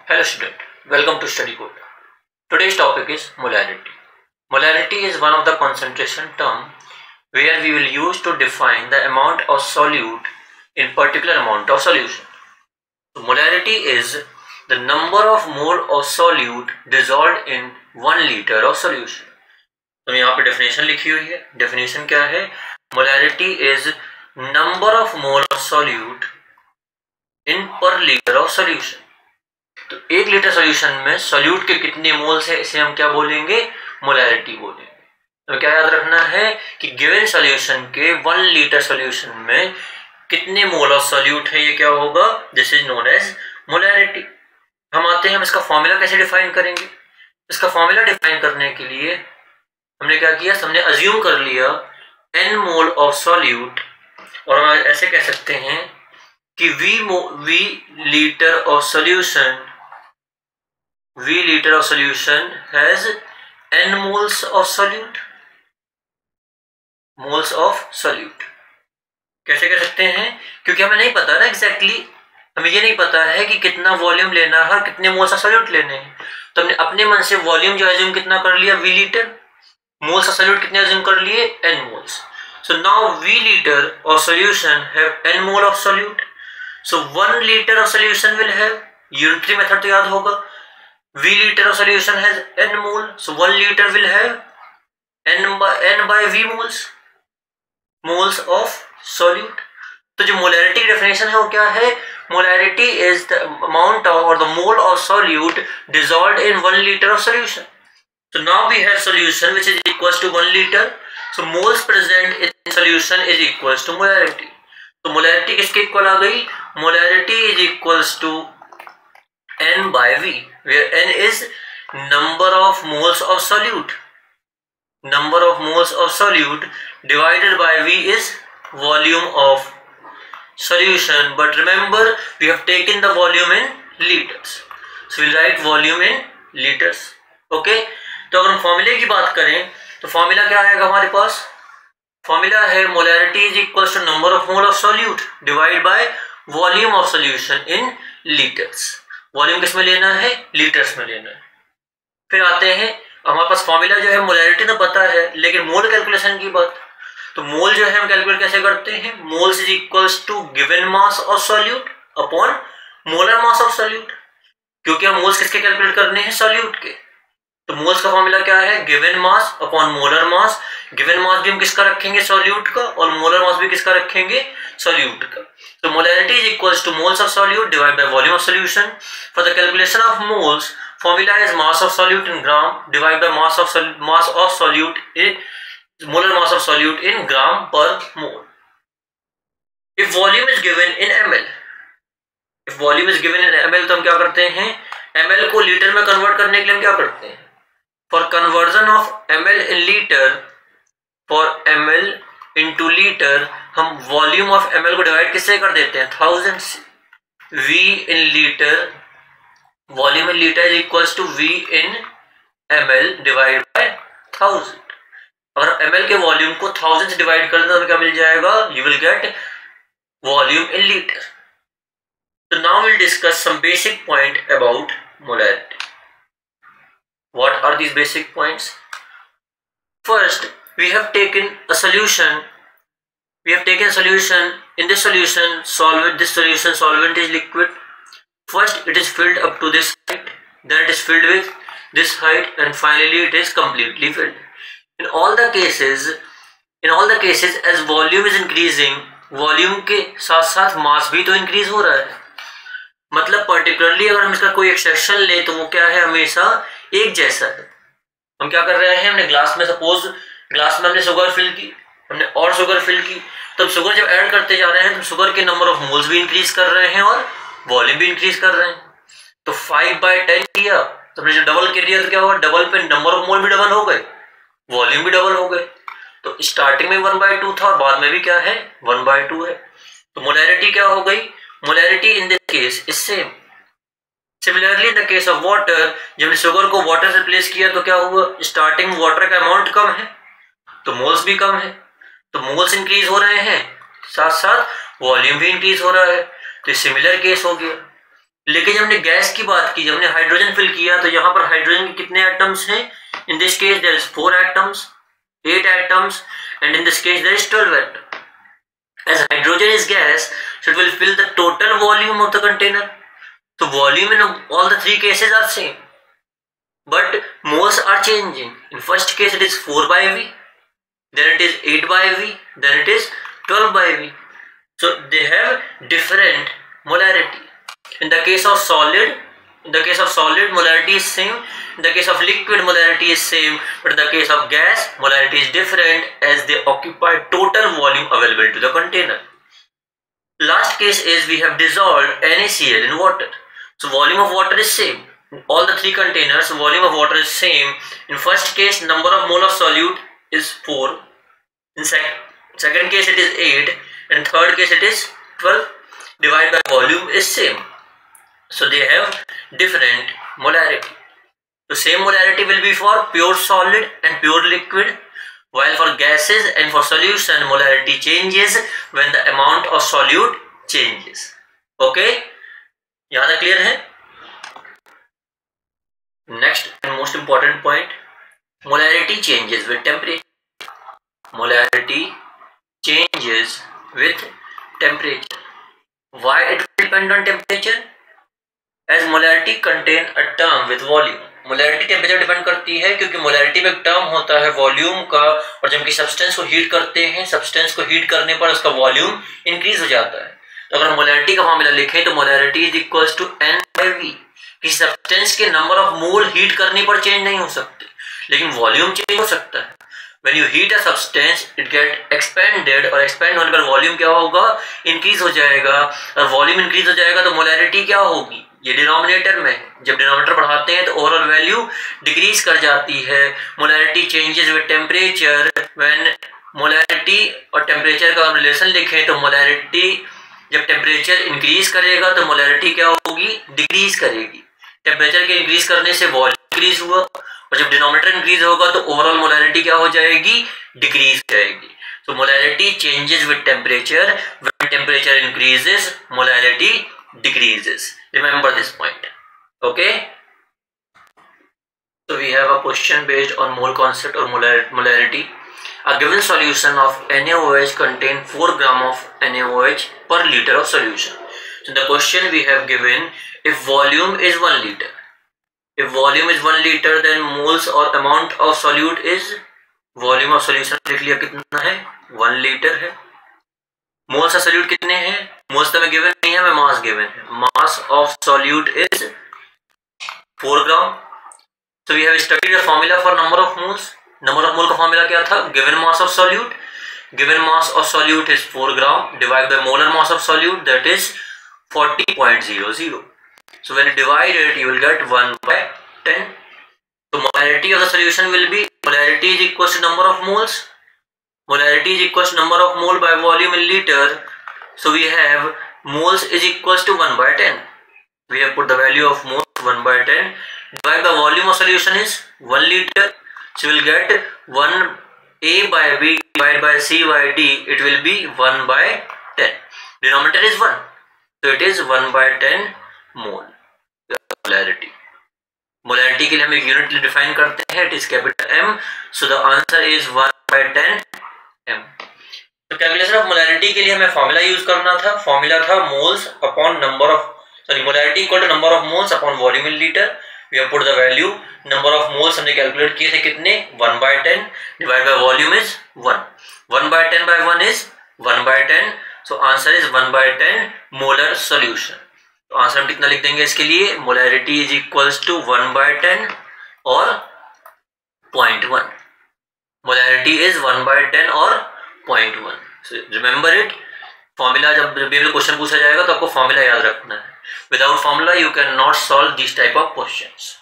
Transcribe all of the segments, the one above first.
Hello student, welcome to Study Code. Today's topic is molarity. Molarity is one of the concentration term where we will use to define the amount of solute in particular amount of solution. So molarity is the number of mole of solute dissolved in 1 liter of solution. तो यहाँ पे definition लिखी हुई है. Definition क्या है? Molarity is number of mole of solute in per liter of solution. तो 1 litre solution में सॉल्यूट के कितने मोल्स है इसे हम क्या बोलेंगे? मोलैरिटी बोलेंगे. तो क्या याद रखना है कि गिवन सॉल्यूशन के 1 लीटर सॉल्यूशन में कितने मोल ऑफ सॉल्यूट है, ये क्या होगा? This is known as molarity. हम आते हैं, हम इसका फॉर्मूला कैसे डिफाइन करेंगे. इसका फॉर्मूला डिफाइन करने के लिए हमने क्या किया, हमने अज्यूम कर लिया n मोल ऑफ सॉल्यूट, और हम ऐसे कह सकते हैं कि v litre of solution has n moles of solute. Moles of solute कैसे कह सकते हैं? क्योंकि हमें नहीं पता ना एग्जैक्टली, हमें ये नहीं पता है कि कितना वॉल्यूम लेना है, कितने मोल्स ऑफ सॉल्यूट लेने हैं. तो हमने अपने मन से वॉल्यूम जो अज्यूम कितना कर लिया, v litre. Moles of solute कितने अज्यूम कर लिए, n moles. So now v litre of solution have n mole of solute. So 1 litre of solution will have, unitary method तो याद होगा, v liter of solution has n mole, so 1 liter will have n by v moles of solute. तो जो molarity की definition है वो क्या है? Molarity is the amount of or the mole of solute dissolved in 1 liter of solution. So now we have solution which is equals to 1 liter. So moles present in solution is equals to molarity. तो molarity किसके equal आ गई? Molarity is equals to n by v, where n is number of moles of solute. Number of moles of solute divided by v is volume of solution. But remember, we have taken the volume in liters, so we'll write volume in liters. Okay. तो अगर हम फॉर्मूले की बात करें तो formula क्या आएगा हमारे पास? फॉर्मूला है molarity is equal to number of mole of solute divide by volume of solution in litres. Volume किस में लेना है? लीटर्स में लेना है. फिर आते हैं, हमारे पास फॉर्मूला जो है मोलैरिटी तो पता है, लेकिन मोल कैलकुलेशन की बात. तो मोल जो है हम कैलकुलेट कैसे करते हैं? Moles is equals to given mass of solute upon molar mass of solute. क्योंकि हम मोल्स किसके कैलकुलेट करने हैं? सॉल्यूट के. तो मोल्स का फॉर्मूला क्या है? गिवन मास अपॉन मोलर मास. गिवन मास भी हम किसका रखेंगे? सॉल्यूट का. और मोलर मास भी किसका रखेंगे? सॉल्यूट का. So molarity is equals to moles of solute divided by volume of solution. For the calculation of moles, formula is mass of solute in gram divided by mass of solute in molar mass of solute in gram per mole. If volume is given in ml, तो हम क्या करते हैं? ml को litre में convert करने के लिए हम क्या करते हैं? For conversion of ml in liter, for ml into liter, हम वॉल्यूम ऑफ ml को डिवाइड किससे कर देते हैं? 1000 से. v in liter, volume in litre is equals to v in ml divide by 1000. अगर ml के वॉल्यूम को 1000 से डिवाइड कर दें तो क्या मिल जाएगा? You will gate volume in litre. So now we'll discuss some basic point about molarity. What are these basic points? First, we have taken a solution. In this solution, solvent is liquid. First, it is filled up to this height. Then it is filled with this height, and finally, it is completely filled. In all the cases, as volume is increasing, volume के साथ साथ मास भी तो increase हो रहा है. मतलब particularly अगर हम इसका कोई एक सेक्शन ले तो वो क्या है? हमेशा एक जैसा है. हम क्या कर रहे हैं? हमने ग्लास में, सपोज ग्लास में हमने शुगर फिल की, हमने और शुगर फिल की. तब शुगर जब ऐड करते जा रहे हैं तो शुगर के नंबर ऑफ मोल्स भी इंक्रीज कर रहे हैं और वॉल्यूम भी इंक्रीज कर रहे हैं. तो 5/10 किया तो हमने जब डबल कर दिया तो क्या हुआ? डबल पे नंबर ऑफ मोल भी डबल हो गए, वॉल्यूम भी डबल हो गए. तो स्टार्टिंग में 1/2 था और बाद में भी क्या है? 1/2 है. तो मोलैरिटी क्या हो गई? Molarity in this case is same. Similarly in the case of water, जब शुगर को वाटर से रिप्लेस किया तो क्या हुआ? स्टार्टिंग वाटर का अमाउंट कम है तो मोल्स भी कम है. तो मोल्स इंक्रीज हो रहे हैं, साथ साथ वॉल्यूम भी इंक्रीज हो रहा है. तो सिमिलर केस हो गया. लेकिन जब हमने गैस की बात की, जब हमने हाइड्रोजन फिल किया, तो यहाँ पर हाइड्रोजन के कितने एटम्स हैं? In this case there is 4 atoms, 8 atoms, and in this case there is 12 atoms. As hydrogen is gas, so it will fill the total volume of the container. So volume in all the three cases are same, but moles are changing. In first case it is 4 by V, then it is 8 by V, then it is 12 by V. So they have different molarity. In the case of solid, molarity is same. In the case of liquid, molarity is same, but in the case of gas, molarity is different as they occupy total volume available to the container. Last case is we have dissolved NaCl in water. So volume of water is same. In all the three containers, volume of water is same. In first case, number of mole of solute is 4. In second case, it is 8. And third case, it is 12. Divided by volume is same. So they have different molarity. The same molarity will be for pure solid and pure liquid, while for gases and for solution molarity changes when the amount of solute changes. Okay, यहाँ तक clear है? Next and most important point, molarity changes with temperature. Molarity changes with temperature. Why it will depend on temperature? As molarity contain a term with volume. Molarity temperature depend करती है, क्योंकि molarity में एक term होता है volume का, और जब कि सब्सटेंस को हीट करते हैं, सब्सटेंस को हीट करने पर उसका वॉल्यूम इंक्रीज हो जाता है. तो अगर मोलैरिटी का फॉर्मूला लिखें तो molarity is equals to N by V. किसी सब्सटेंस के नंबर ऑफ मोल हीट करने पर चेंज नहीं हो सकते, लेकिन वॉल्यूम चेंज हो सकता है. When you heat a substance, it get expanded, और एक्सपेंड होने पर वॉल्यूम क्या होगा? इंक्रीज हो जाएगा. और वॉल्यूम इंक्रीज हो जाएगा तो मोलैरिटी क्या होगी? ये डिनोमिनेटर में, जब डिनोमिनेटर बढ़ाते हैं तो ओवरऑल वैल्यू डिक्रीज कर जाती है. Molarity changes with temperature. When molarity और टेम्परेचर का रिलेशन लिखें तो मोलैरिटी जब टेम्परेचर इंक्रीज करेगा तो मोलैरिटी क्या होगी? डिक्रीज करेगी. टेम्परेचर के इंक्रीज करने से वॉल्यूम इंक्रीज हुआ, और जब डिनोमिनेटर इंक्रीज होगा तो ओवरऑल मोलैरिटी क्या हो जाएगी? डिक्रीज जाएगी. So molarity changes with temperature. When temperature increases, molarity decreases. Remember this point. Okay, so we have a question based on mole concept or molarity. A given solution of NaOH contain 4 gram of NaOH per liter of solution. So the question we have given, if volume is 1 liter, if volume is 1 liter, then moles or amount of solute is, volume of solution लिख लिया कितना है? 1 liter है. Moles of solute कितने हैं? Moles तो हमें given नहीं है, हमें मास गिवन है. Mass of solute is 4 gram. So we have studied the formula for number of moles. Number of mole का फार्मूला क्या था? Given mass of solute. Given mass of solute is 4 gram divide by molar mass of solute, that is 40.00. So when you divide it you will get 1/10. तो molarity of the solution will be, molarity is equal to number of moles. Molarity is equals to number of mole by volume in liter. So we have moles is equals to 1/10. We have put the value of moles 1/10. Divide the volume of solution is 1 liter. So we will get 1 A by B divided by C by D. It will be 1/10. Denominator is 1. So it is 1/10 mole. Molarity. Molarity के लिए हम एक unit define करते हैं. It is capital M. So the answer is 1/10 M. तो calculation of molarity के लिए हमें फॉर्मूला यूज करना था. फॉर्मूला था moles upon number of, sorry, molarity equal to number of moles upon volume in litre. We have put the value. Number of moles हमने calculate किए थे कितने? 1/10 divide by volume is 1. 1/10 by 1 is 1/10. So answer is 1/10 molar solution. तो answer हम कितना लिख देंगे इसके लिए? मोलैरिटी इज इक्वल्स टू 1/10 और 0.1. मोलैरिटी इज 1/10 और 0.1. Remember it. फॉर्मूला जब भी क्वेश्चन पूछा जाएगा तो आपको फॉर्मूला याद रखना है. Without formula you can not solve this type of questions.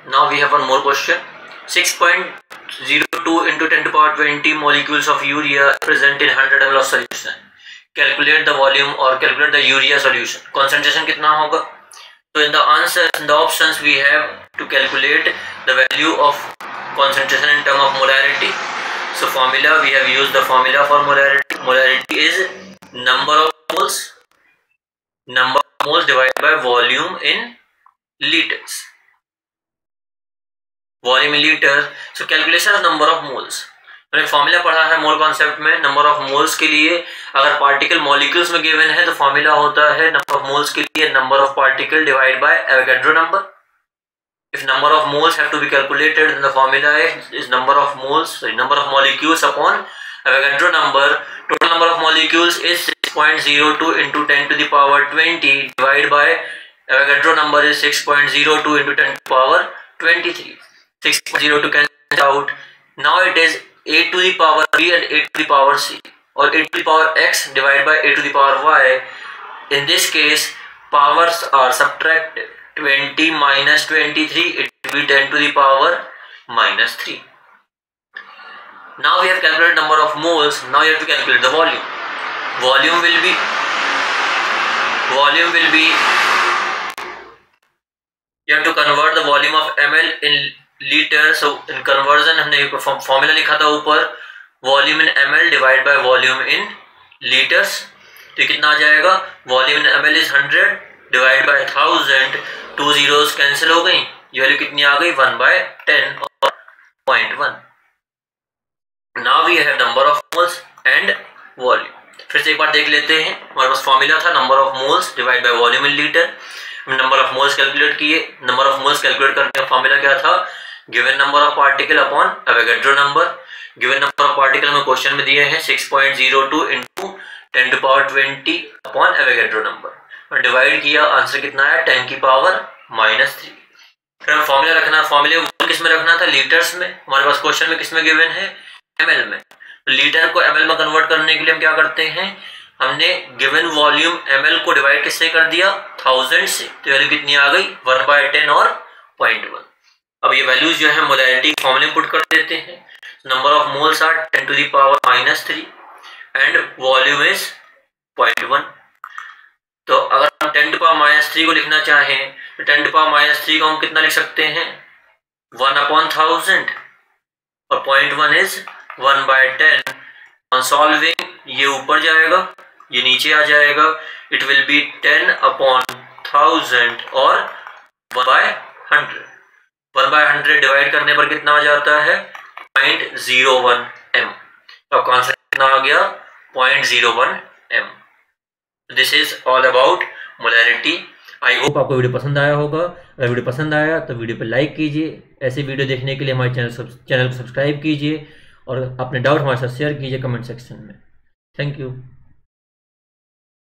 Now we have one more question. 6.02 into 10⁻20 molecules of urea present in 100 ml of solution. Calculate the volume or calculate the urea solution. Concentration कितना होगा? So in the answers, in the options, we have to calculate the value of concentration in term of molarity. So formula, we have used the formula for molarity. Molarity is number of moles moles divided by volume in liters. Volume in liters. So calculation of number of moles. मैंने formula पढ़ा है mole concept में. Number of moles के लिए अगर particle molecules में given है तो फॉर्मूला होता है नंबर ऑफ मोल्स के लिए number of particle divide by Avogadro number. If number of moles have to be calculated, then the formula is number of moles, number of molecules upon Avogadro number. Total number of molecules is 6.02 into 10 to the power 20 divided by Avogadro number is 6.02 into 10 to the power 23. 6.02 cancels out. Now it is a to the power b and a to the power c, or a to the power x divided by a to the power y. In this case, powers are subtracted. 20 minus 23, it will be 10 to the power minus 3. Now we have calculated number of moles. Now you have to calculate the volume. Volume will be you have to convert the volume of ml in liter. So in conversion हमने formula लिखा था ऊपर, volume in ml divided by volume in liters. तो कितना आ जाएगा? volume in ml is 100 divided by 1000. 2 zeros cancel हो गई. ये वैल्यू कितनी आ गई? 1/10 और 0.1. Now we have number of moles and volume. फिर से एक बार देख लेते हैं. हमारे पास फॉर्मूला था number of moles divided by volume in liter. Number of moles calculate किए. नंबर ऑफ मोल्स कैलकुलेट करने का फॉर्मूला क्या था? Given number of particle upon Avogadro number. Given number of particle हमें क्वेश्चन में दिए हैं 6.02 into 10 to power 20 upon Avogadro number. Divide किया, आंसर कितना है? 10 की पावर -3. फिर हम फॉर्मूला रखना. फॉर्मूले किस में रखना था? लीटर्स में. हमारे पास क्वेश्चन में किस में गिवन है? ml में. लीटर को ml में कन्वर्ट करने के लिए हम क्या करते हैं? हमने गिवन वॉल्यूम ml को डिवाइड किससे कर दिया? 1000 से. तो वैल्यू कितनी आ गई? 1/10 और 0.1. अब ये वैल्यूज जो है मोलैरिटी फॉर्मूले में पुट कर देते हैं. Number of moles are 10 to the power -3 and volume is 0.1. तो अगर हम 10 to the power -3 को लिखना चाहें तो 10 to the power -3 को हम कितना लिख सकते हैं? 1/1000 और 0.1 इज 1/10. ऑन सॉल्विंग ये ऊपर जाएगा, ये नीचे आ जाएगा. इट विल बी 10/1000 और 1/100. 1/100 डिवाइड करने पर कितना आ जाता है? 0.01 m. तो आपका आंसर कितना आ गया? 0.01 m. This is all about molarity. I hope आपको वीडियो पसंद आया होगा. अगर वीडियो पसंद आया तो वीडियो पे लाइक कीजिए. ऐसे वीडियो देखने के लिए हमारे चैनल को सब्सक्राइब कीजिए और अपने डाउट हमारे साथ शेयर कीजिए कमेंट सेक्शन में. Thank you.